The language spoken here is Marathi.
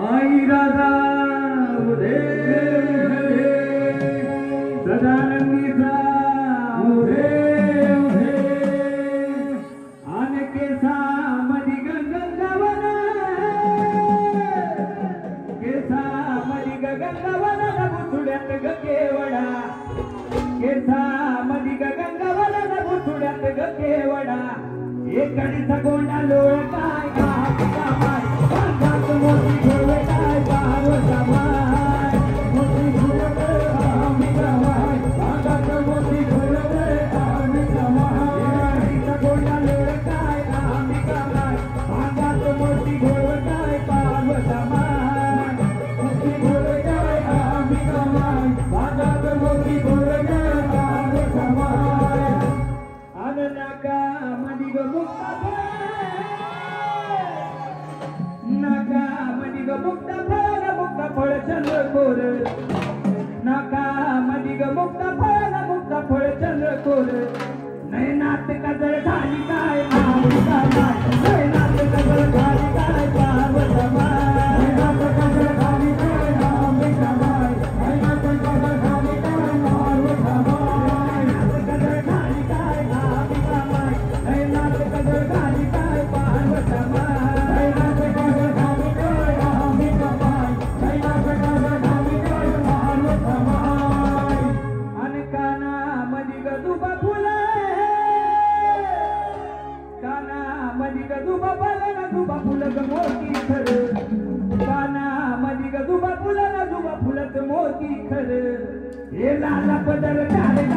आई राधा उदे सदानंदीचा उदे उदे आने केसा मधी गंगावन केसा मधी गंगावन बुथुड्यात ग केवडा केसा मधी गंगावन बुथुड्यात ग केवडा एकडीचा गोंडा लोळ काय काय मोती घोडे काय पार्वता माय मोती घोडे आम्ही कमाय आगात मोती घोडे आम्ही कमाय एकडीचा गोंडा लोळ काय आम्ही कमाय आगात मोती घोडे काय पार्वता माय मोती घोडे काय आम्ही कमाय आगात मोती घोडे पार्वता माय अननाका मधी ग मुक्ता नाका मधी ग मुक्ता फळ चंद्रकोर नाका मधी ग मुक्ता फळ चंद्रकोर नयनात कजळ झाली काय पार्वता माय नयनात कजळ झाली काय पार्वता माय नयनात कजळ झाली काय अंबिका माय नयनात कजळ झाली काय पार्वता माय नयनात कजळ झाली काय अंबिका माय नयनात कजळ झाली काय पार्वता माय नयनात कजळ झाली काय अंबिका माय नयनात कजळ झाली काय पार्वता माय अनकाना मधी ग दुबा फुले काना मधी ग दुबा फुल ग मोती खर काना मधी ग दुबा फुलत मोती खर हे लाला पदर झाले